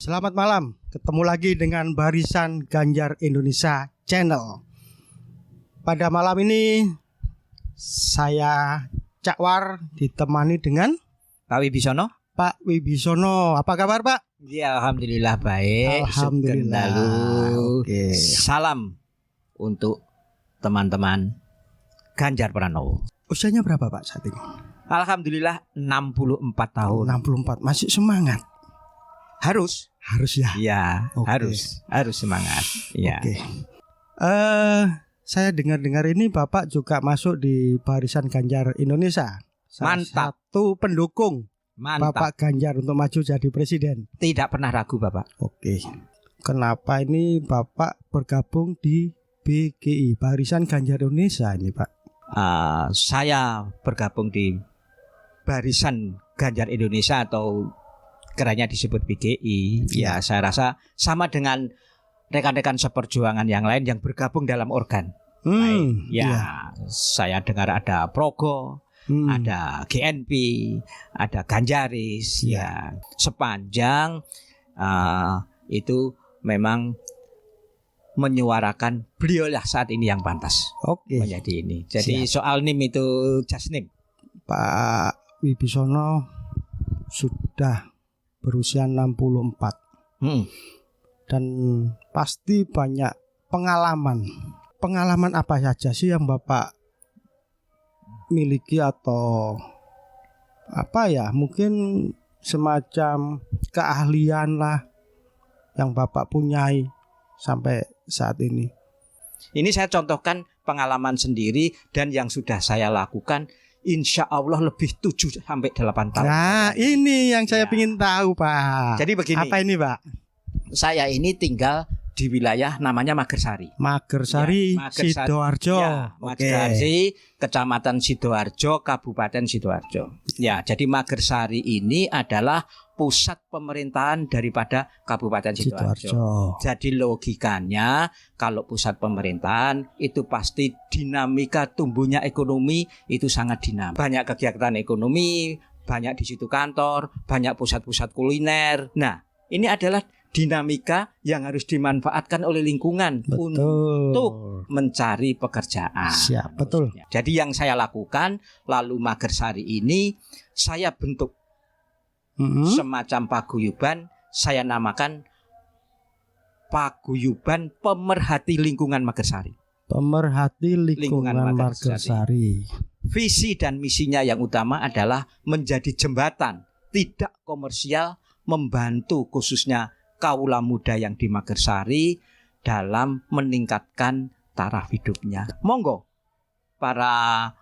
Selamat malam, ketemu lagi dengan Barisan Ganjar Indonesia Channel. Pada malam ini saya Cakwar ditemani dengan Pak Wibisono. Pak Wibisono. Apa kabar Pak? Ya, alhamdulillah baik. Alhamdulillah. Oke. Salam untuk teman-teman Ganjar Pranowo. Usianya berapa Pak saat ini? Alhamdulillah 64 tahun. 64, masih semangat. Harus ya. Ya, Oke. harus semangat. Ya. Oke. Saya dengar-dengar ini Bapak juga masuk di Barisan Ganjar Indonesia. Salah Mantap. satu pendukung Mantap. Bapak Ganjar untuk maju jadi presiden. Tidak pernah ragu, Bapak. Oke. Kenapa ini Bapak bergabung di BGI, Barisan Ganjar Indonesia ini Pak? Saya bergabung di Barisan Ganjar Indonesia atau kerennya disebut BGI. Ya, saya rasa sama dengan rekan-rekan seperjuangan yang lain yang bergabung dalam organ. Saya dengar ada Progo, ada GNP, ada Ganjaris. Ya, sepanjang itu memang menyuarakan beliaulah saat ini yang pantas menjadi ini. Jadi soal NIM itu just NIM. Pak Wibisono sudah berusia 64 dan pasti banyak pengalaman. Pengalaman apa saja sih yang Bapak miliki atau apa ya? Mungkin semacam keahlian lah yang Bapak punyai sampai saat ini. Ini saya contohkan pengalaman sendiri dan yang sudah saya lakukan. Insya Allah lebih 7 sampai 8 tahun. Nah, ini yang saya ingin tahu, Pak. Jadi begini. Apa ini, Pak? Saya ini tinggal di wilayah namanya Magersari. Magersari, Sidoarjo. Ya, Magersari, Kecamatan Sidoarjo, Kabupaten Sidoarjo. Ya, jadi Magersari ini adalah pusat pemerintahan daripada Kabupaten Sidoarjo. Jadi logikanya kalau pusat pemerintahan itu pasti dinamika tumbuhnya ekonomi itu sangat dinamis. Banyak kegiatan ekonomi, banyak di situ kantor, banyak pusat-pusat kuliner. Nah, ini adalah dinamika yang harus dimanfaatkan oleh lingkungan untuk mencari pekerjaan. Siap, betul. Jadi yang saya lakukan, lalu Magersari ini saya bentuk semacam paguyuban, saya namakan Paguyuban Pemerhati Lingkungan Magersari. Pemerhati lingkungan Magersari. Visi dan misinya yang utama adalah menjadi jembatan tidak komersial, membantu khususnya kaula muda yang di Magersari dalam meningkatkan taraf hidupnya. Monggo para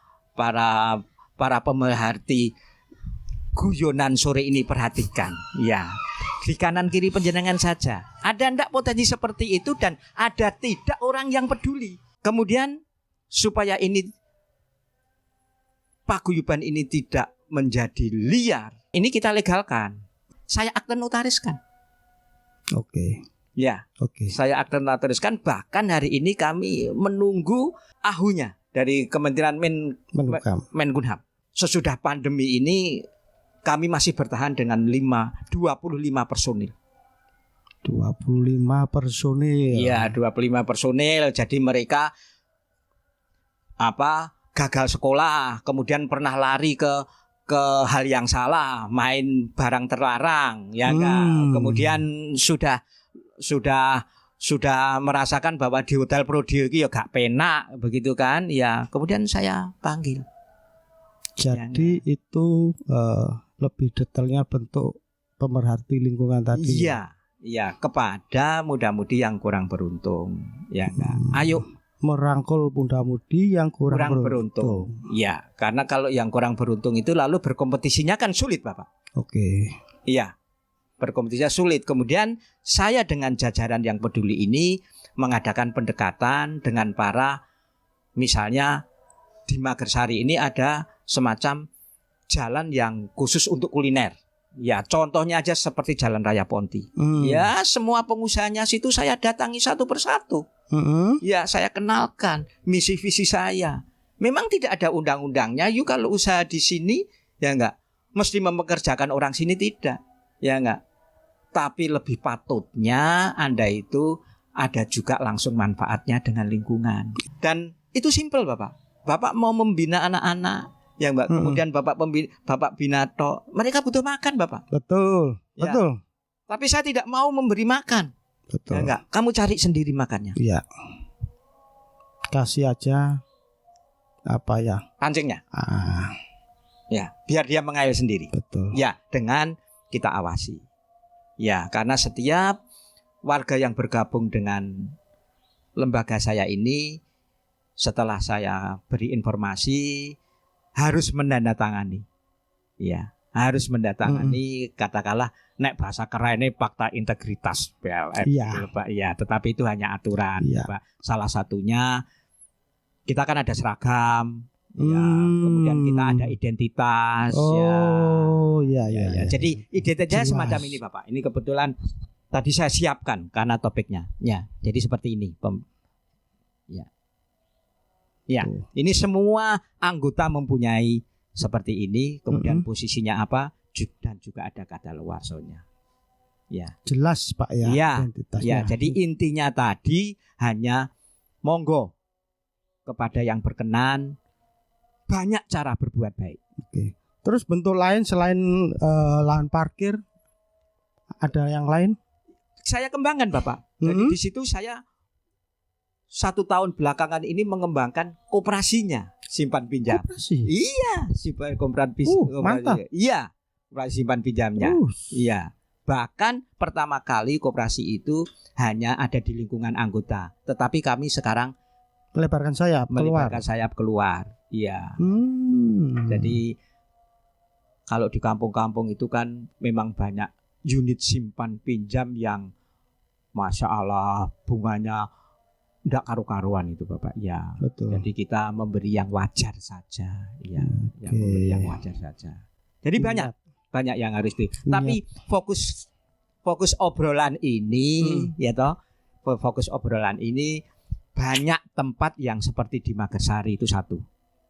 pemerhati guyonan sore ini perhatikan. Ya, di kanan kiri penjenengan saja. Ada ndak potensi seperti itu dan ada tidak orang yang peduli. Kemudian supaya ini paguyuban ini tidak menjadi liar, ini kita legalkan. Saya akte notariskan. Oke. Ya, saya akte notariskan. Bahkan hari ini kami menunggu ahunya dari Kementerian Menkumham. Sesudah pandemi ini kami masih bertahan dengan 25 personil. 25 personil. Iya, 25 personil. Jadi mereka gagal sekolah, kemudian pernah lari ke hal yang salah, main barang terlarang, ya enggak. Kemudian sudah merasakan bahwa di hotel Prodio itu ya gak penak, begitu kan? Ya, kemudian saya panggil. Jadi ya, itu lebih detailnya bentuk pemerhati lingkungan tadi. Iya, kepada muda-mudi yang kurang beruntung, ya enggak. Ayo merangkul muda-mudi yang kurang beruntung. Ya, karena kalau yang kurang beruntung itu lalu berkompetisinya kan sulit, Bapak. Iya, berkompetisinya sulit. Kemudian saya dengan jajaran yang peduli ini mengadakan pendekatan dengan para, misalnya di Magersari ini ada semacam jalan yang khusus untuk kuliner. Ya, contohnya aja seperti Jalan Raya Ponti. Ya, semua pengusahanya situ saya datangi satu persatu. Ya, saya kenalkan misi visi saya. Memang tidak ada undang-undangnya. Yuk kalau usaha di sini, ya enggak, mesti mempekerjakan orang sini, tidak. Ya enggak. Tapi lebih patutnya Anda itu ada juga langsung manfaatnya dengan lingkungan. Dan itu simpel Bapak. Bapak mau membina anak-anak, ya Mbak. Kemudian Bapak bina tok. Mereka butuh makan Bapak. Betul, ya. Betul. Tapi saya tidak mau memberi makan. Betul. Ya enggak, kamu cari sendiri makannya. Iya. Kasih aja apa ya? Pancingnya. Ya, biar dia mengalir sendiri. Betul. Ya, dengan kita awasi. Ya, karena setiap warga yang bergabung dengan lembaga saya ini, setelah saya beri informasi, harus menandatangani. Ya, harus menandatangani, katakanlah nek bahasa kerennya fakta integritas PLN. Iya. Pak. Ya, tetapi itu hanya aturan, Pak. Salah satunya kita kan ada seragam. Ya, kemudian kita ada identitas. Ya. Jadi identitasnya semacam ini Bapak. Ini kebetulan tadi saya siapkan karena topiknya. Ya, jadi seperti ini. Ya, ini semua anggota mempunyai seperti ini. Kemudian posisinya apa? Dan juga ada kadaluarsonya. Ya, jelas Pak ya. Ya, jadi intinya tadi hanya monggo kepada yang berkenan. Banyak cara berbuat baik. Oke. Terus bentuk lain selain lahan parkir, ada yang lain? Saya kembangkan Bapak. Jadi di situ saya 1 tahun belakangan ini mengembangkan koperasinya simpan pinjam. Koperasi? Iya, simpan koperasi. Mantap. Iya, koperasi simpan pinjamnya. Iya. Bahkan pertama kali koperasi itu hanya ada di lingkungan anggota, tetapi kami sekarang melebarkan sayap keluar. Iya. Jadi kalau di kampung-kampung itu kan memang banyak unit simpan pinjam yang Masya Allah bunganya tidak karu-karuan itu Bapak. Ya. Betul. Jadi kita memberi yang wajar saja. Ya, yang memberi yang wajar saja. Jadi banyak yang harus Tapi fokus obrolan ini, ya toh, fokus obrolan ini banyak tempat yang seperti di Magersari itu satu.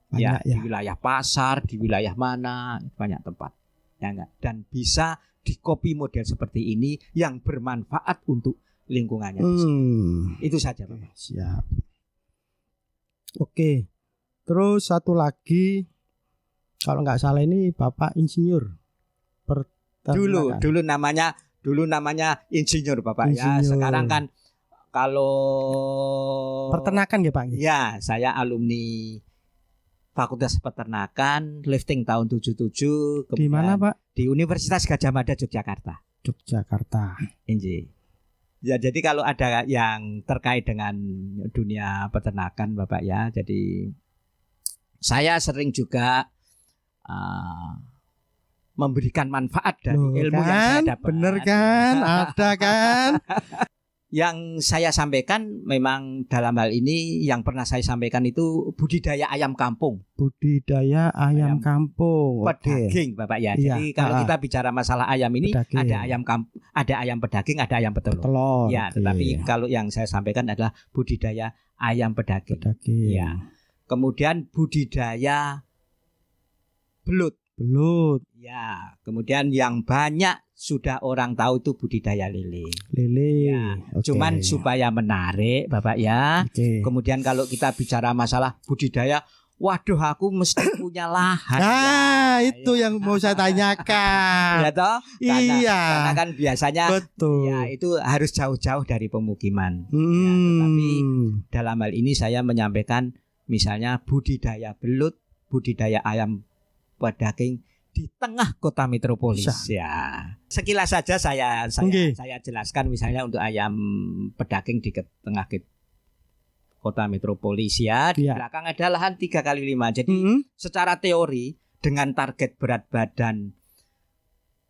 Banyak, di wilayah pasar, di wilayah mana banyak tempat. Ya enggak? Dan bisa dikopi model seperti ini yang bermanfaat untuk lingkungannya. Itu saja Bapak. Siap. Oke. Terus satu lagi, kalau nggak salah ini Bapak insinyur. Dulu namanya insinyur Bapak. Ya. Sekarang kan kalau peternakan ya Pak. Ya, saya alumni Fakultas Peternakan, lifting tahun 77. Di mana Pak? Di Universitas Gadjah Mada Yogyakarta. Ya, jadi kalau ada yang terkait dengan dunia peternakan Bapak ya, jadi saya sering juga memberikan manfaat dari ilmu yang saya dapat. Bener kan? Ada kan? Yang saya sampaikan memang dalam hal ini yang pernah saya sampaikan itu budidaya ayam kampung. Budidaya ayam kampung. Pedaging Bapak ya. Jadi kalau kita bicara masalah ayam ini pedaging. Ada ayam pedaging, ada ayam petelur. Ya, tetapi kalau yang saya sampaikan adalah budidaya ayam pedaging. Ya. Kemudian budidaya belut. Ya, kemudian yang banyak sudah orang tahu itu budidaya lele. Ya, cuman supaya menarik Bapak ya. Kemudian kalau kita bicara masalah budidaya, waduh aku mesti punya lahan. Itu yang mau saya tanyakan. Ya toh? Karena kan biasanya ya itu harus jauh-jauh dari pemukiman. Ya, tetapi dalam hal ini saya menyampaikan misalnya budidaya belut, budidaya ayam pedaging di tengah kota metropolis. Ya. Sekilas saja saya jelaskan misalnya untuk ayam pedaging di tengah kota metropolis ya. Di belakang ada lahan 3x5. Jadi secara teori dengan target berat badan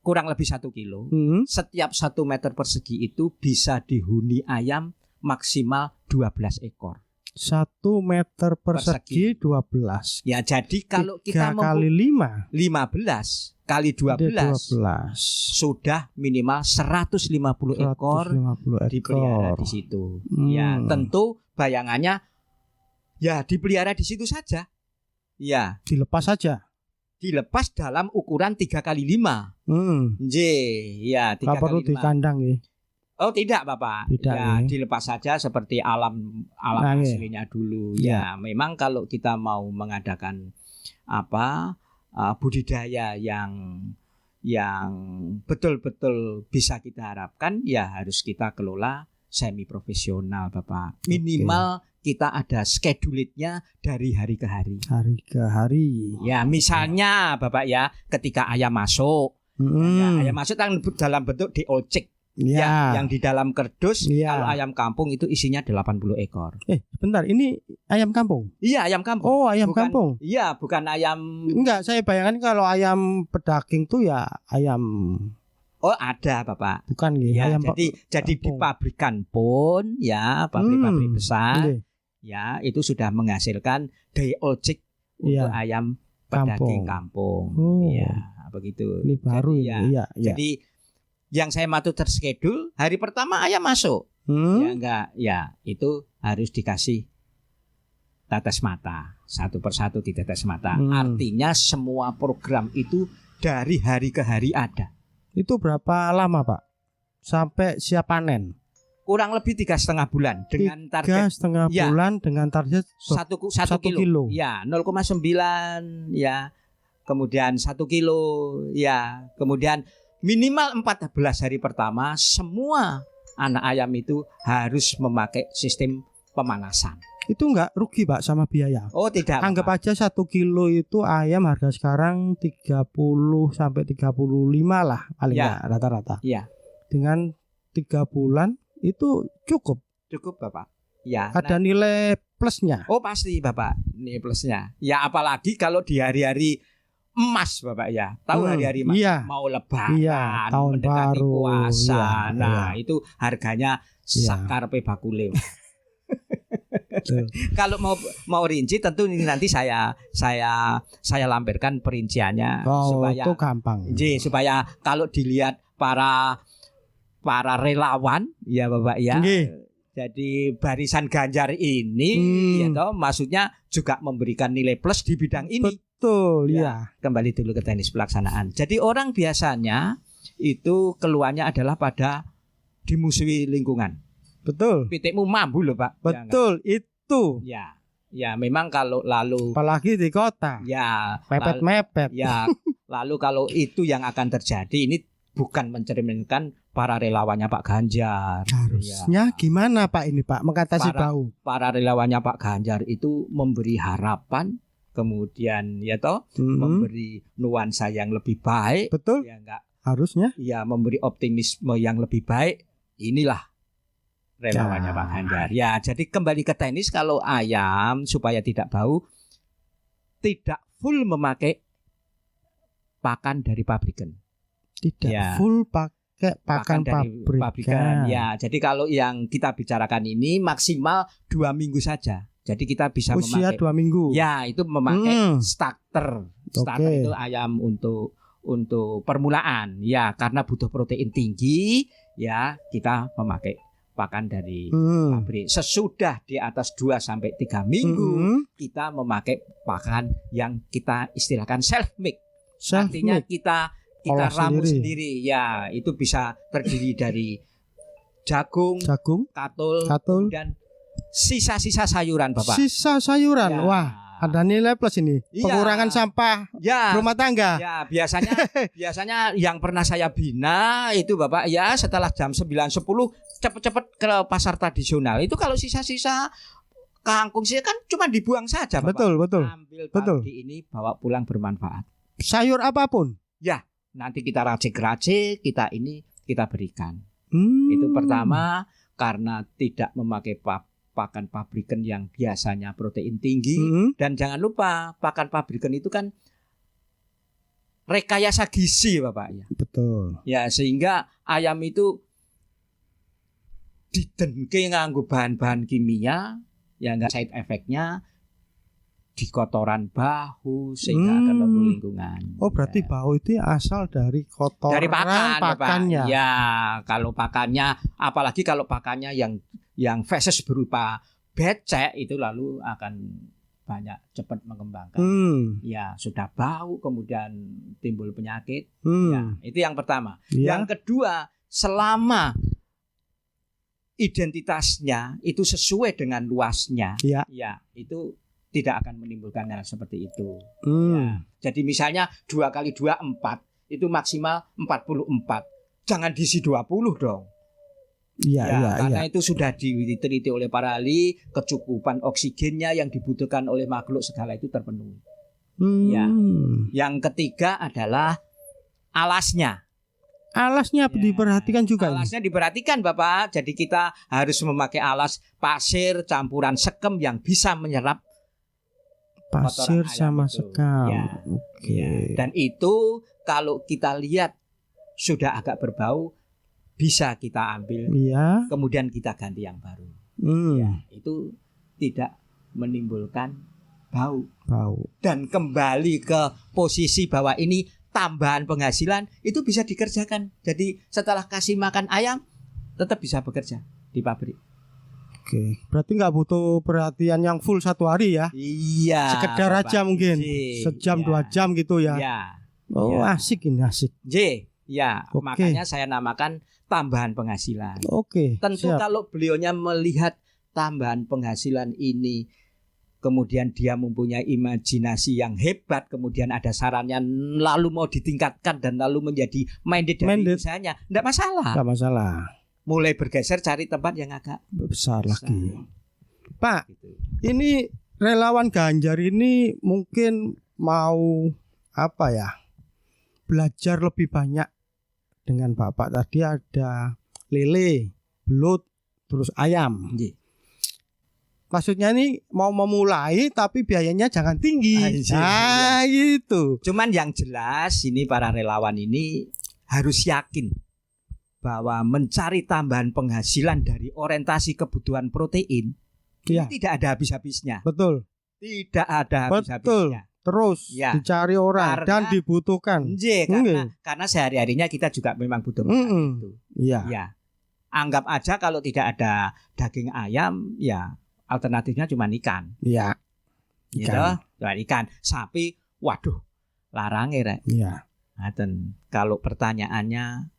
kurang lebih 1 kilo, setiap 1 meter persegi itu bisa dihuni ayam maksimal 12 ekor. 1 meter persegi 12. Ya, jadi kalau kita kali 5 15 kali 12 sudah minimal 150 ekor dipelihara di situ. Ya, tentu bayangannya ya dipelihara di situ saja. Ya, dilepas saja. dilepas dalam ukuran 3x5. Ya 3x5. Nggak perlu di kandang ya. Oh tidak Bapak, Tidak, ya ya. dilepas saja seperti alam aslinya dulu. Ya memang kalau kita mau mengadakan budidaya yang betul-betul bisa kita harapkan, ya harus kita kelola semi profesional Bapak. Minimal kita ada schedule-nya dari hari ke hari. Hari ke hari. Ya misalnya Bapak ya, ketika ayam masuk, ya, ayam masuk dalam bentuk diocek. Ya, yang di dalam kerdus. Kalau ayam kampung itu isinya 80 ekor. Bentar, ini ayam kampung? Iya, ayam kampung. Oh, ayam kampung. Iya, bukan ayam. Enggak, saya bayangkan kalau ayam pedaging tuh ya ayam. Oh, ada Bapak. Bukan ya, ayam. Jadi di pabrikan pun ya, pabrik-pabrik besar. Ya, itu sudah menghasilkan diocek untuk ayam pedaging kampung. Ya, begitu. Ini baru ya. Jadi yang saya matur terschedule, hari pertama ayam masuk. Ya enggak, ya itu harus dikasih tetes mata. Satu persatu ditetes mata. Artinya semua program itu dari hari ke hari ada. Itu berapa lama Pak? Sampai siap panen? Kurang lebih 3,5 bulan dengan target 3,5 bulan dengan target 1 kilo. Ya, 0,9 ya. Kemudian 1 kilo ya. Kemudian minimal 14 hari pertama semua anak ayam itu harus memakai sistem pemanasan. Itu enggak rugi Pak sama biaya? Oh tidak. Anggap aja 1 kilo itu ayam harga sekarang 30 sampai 35 lah paling enggak rata-rata. Iya. Dengan 3 bulan itu cukup. Cukup Bapak. Ya. Ada nilai plusnya. Oh pasti Bapak, nilai plusnya. Ya apalagi kalau di hari-hari emas Bapak ya. Tahu hari-hari emas, mau lebaran, tahun mendekati baru, puasa. Itu harganya sakarpe bakule. Kalau mau rinci tentu ini nanti saya lampirkan perinciannya supaya itu gampang. Supaya kalau dilihat para relawan ya Bapak ya. Jadi barisan Ganjar ini ya toh, maksudnya juga memberikan nilai plus di bidang ini. Betul ya. Kembali dulu ke teknis pelaksanaan. Jadi orang biasanya itu keluhannya adalah pada dimusuhi lingkungan. Betul. Pitikmu mambu loh Pak. Betul ya, itu. Ya memang kalau lalu apalagi di kota. Ya mepet-mepet. Ya lalu kalau itu yang akan terjadi, ini bukan mencerminkan para relawannya Pak Ganjar. Harusnya gimana Pak ini Pak mengatasi bau? Para relawannya Pak Ganjar itu memberi harapan, kemudian ya toh memberi nuansa yang lebih baik. Betul. Ya enggak. Harusnya. Ya memberi optimisme yang lebih baik. Inilah relawannya Pak Ganjar. Ya jadi kembali ke teknis, kalau ayam supaya tidak bau tidak full memakai pakan dari pabrikan. Tidak full pakai pakan dari pabrikan. Ya, jadi kalau yang kita bicarakan ini maksimal 2 minggu saja. Jadi kita bisa usia memakai 2 minggu. Ya, itu memakai starter. Starter itu ayam untuk permulaan. Ya, karena butuh protein tinggi, ya kita memakai pakan dari pabrik. Sesudah di atas 2 sampai 3 minggu kita memakai pakan yang kita istilahkan self make. Artinya kita ramu sendiri. Ya, itu bisa terdiri dari jagung, katul, dan sisa-sisa sayuran Bapak. Sisa sayuran. Ya. Wah, ada nilai plus ini. Pengurangan sampah rumah tangga. Ya, biasanya yang pernah saya bina itu Bapak ya, setelah jam 9.10 cepet-cepet ke pasar tradisional. Itu kalau sisa-sisa kangkung sih kan cuma dibuang saja Bapak. Betul. Ambil pagi ini bawa pulang bermanfaat. Sayur apapun. Ya, nanti kita racik-racik, kita berikan. Itu pertama, karena tidak memakai pakan pabrikan yang biasanya protein tinggi. Dan jangan lupa pakan pabrikan itu kan rekayasa gizi Bapak ya. Betul. Ya, sehingga ayam itu didenke nganggo bahan-bahan kimia yang enggak side effect-nya di kotoran bahu sehingga akan mengganggu lingkungan. Oh, berarti bau itu asal dari kotoran dari pakannya. Ya, kalau pakannya, apalagi kalau pakannya yang feses berupa becek itu lalu akan banyak cepat mengembangkan. Ya, sudah bau kemudian timbul penyakit. Ya, itu yang pertama. Yang kedua, selama identitasnya itu sesuai dengan luasnya, ya itu tidak akan menimbulkan hal seperti itu. Ya, jadi misalnya 2 kali 2 4, itu maksimal 44. Jangan diisi 20 dong. Karena itu sudah diteliti oleh para ahli, kecukupan oksigennya yang dibutuhkan oleh makhluk segala itu terpenuhi. Ya. Yang ketiga adalah alasnya. Alasnya diperhatikan juga. Alasnya diperhatikan Bapak. Jadi kita harus memakai alas pasir campuran sekem yang bisa menyerap pasir sama sekam. Dan itu kalau kita lihat sudah agak berbau, bisa kita ambil, kemudian kita ganti yang baru. Itu tidak menimbulkan bau. Dan kembali ke posisi bahwa ini tambahan penghasilan, itu bisa dikerjakan. Jadi setelah kasih makan ayam, tetap bisa bekerja di pabrik. Oke, berarti nggak butuh perhatian yang full 1 hari ya? Iya. Sekedar Bapak, aja mungkin, sejam 2 jam gitu ya? Asik ini, asik. Makanya saya namakan tambahan penghasilan. Tentu siap. kalau beliaunya melihat tambahan penghasilan ini, kemudian dia mempunyai imajinasi yang hebat, kemudian ada sarannya, lalu mau ditingkatkan dan lalu menjadi minded dari usahanya, tidak masalah. Mulai bergeser cari tempat yang agak besar lagi. Pak, ini relawan Ganjar ini mungkin mau belajar lebih banyak dengan Bapak. Tadi ada lele, belut, terus ayam. Maksudnya ini mau memulai tapi biayanya jangan tinggi. Gitu. Cuman yang jelas ini para relawan ini harus yakin bahwa mencari tambahan penghasilan dari orientasi kebutuhan protein ini tidak ada habis-habisnya. Betul. Tidak ada habis-habisnya. Terus dicari orang dan dibutuhkan. Karena sehari-harinya kita juga memang butuh itu. Anggap aja kalau tidak ada daging ayam, ya alternatifnya cuma ikan. Ikan. Sapi, waduh, larang rek. Kalau pertanyaannya,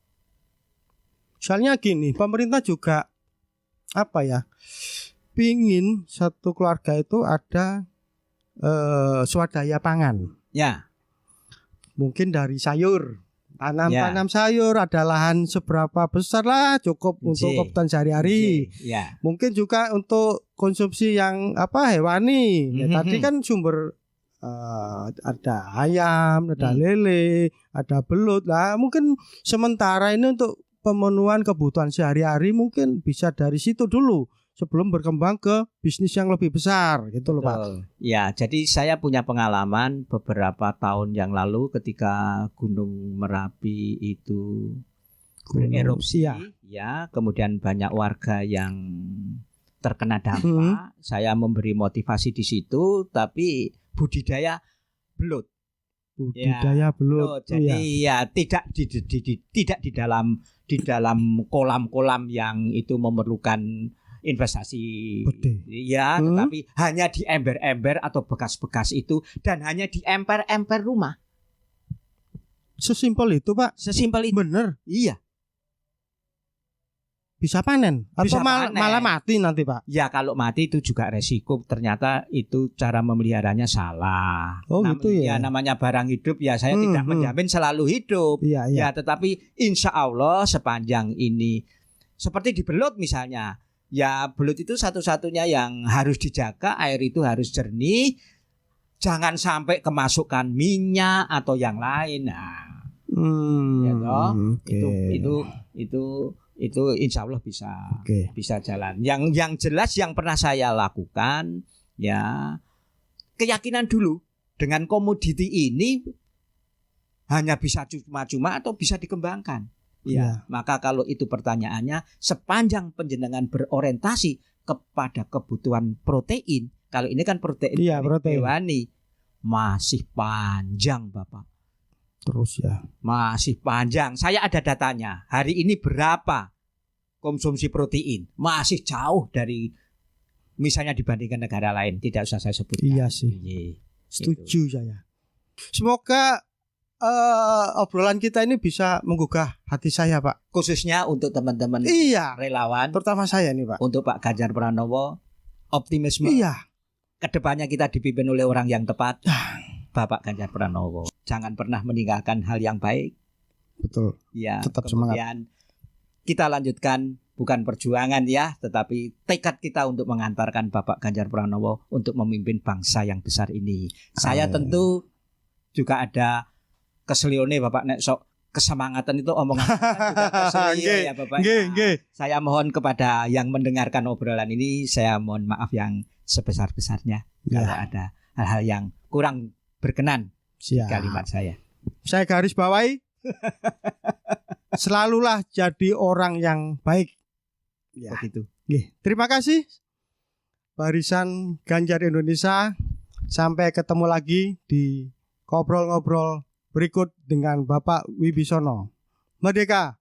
soalnya gini, pemerintah juga pingin satu keluarga itu ada swadaya pangan. Mungkin dari sayur, tanam sayur, ada lahan seberapa besar lah, cukup untuk kebutuhan sehari-hari. Mungkin juga untuk konsumsi yang hewani. Tadi kan sumber ada ayam, ada lele, ada belut lah. Mungkin sementara ini untuk pemenuhan kebutuhan sehari-hari mungkin bisa dari situ dulu sebelum berkembang ke bisnis yang lebih besar gitu loh Pak. Ya, jadi saya punya pengalaman beberapa tahun yang lalu ketika Gunung Merapi itu bererupsi, kemudian banyak warga yang terkena dampak. Saya memberi motivasi di situ, tapi budidaya belut. Belut. Jadi tidak di dalam kolam-kolam yang itu memerlukan investasi. Tetapi hanya di ember-ember atau bekas-bekas itu, dan hanya di emper-emper rumah. Sesimpel itu Pak? Sesimpel itu. Bener? Iya. Bisa panen? Atau malah mati nanti Pak? Ya kalau mati itu juga resiko. Ternyata itu cara memeliharanya salah. Gitu ya? Namanya barang hidup ya, saya tidak menjamin selalu hidup. Ya, tetapi insya Allah sepanjang ini, seperti di belut misalnya, ya belut itu satu-satunya yang harus dijaga, air itu harus jernih, jangan sampai kemasukan minyak atau yang lain. Itu insya Allah bisa jalan. Yang jelas yang pernah saya lakukan, ya keyakinan dulu dengan komoditi ini hanya bisa cuma-cuma atau bisa dikembangkan. Maka kalau itu pertanyaannya, sepanjang panjenengan berorientasi kepada kebutuhan protein, kalau ini kan protein hewani, masih panjang Bapak. Terus masih panjang. Saya ada datanya. Hari ini berapa konsumsi protein? Masih jauh dari Misalnya dibandingkan negara lain, tidak usah saya sebutkan. Iya sih. Setuju saya. Semoga obrolan kita ini bisa menggugah hati saya, Pak. Khususnya untuk teman-teman relawan, terutama saya nih, Pak. Untuk Pak Ganjar Pranowo, optimisme. Kedepannya kita dipimpin oleh orang yang tepat, Bapak Ganjar Pranowo. Jangan pernah meninggalkan hal yang baik. Betul. Ya. Tetap kemudian semangat. Kita lanjutkan bukan perjuangan ya, tetapi tekad kita untuk mengantarkan Bapak Ganjar Pranowo untuk memimpin bangsa yang besar ini. Saya tentu juga ada keselione Bapak nek sok kesemangatan itu omongan ya Bapak. Saya mohon kepada yang mendengarkan obrolan ini, saya mohon maaf yang sebesar-besarnya kalau ada hal-hal yang kurang berkenan di kalimat saya. Saya garis bawahi selalulah jadi orang yang baik. Begitu. Terima kasih Barisan Ganjar Indonesia. Sampai ketemu lagi di ngobrol-ngobrol berikut dengan Bapak Wibisono. Merdeka.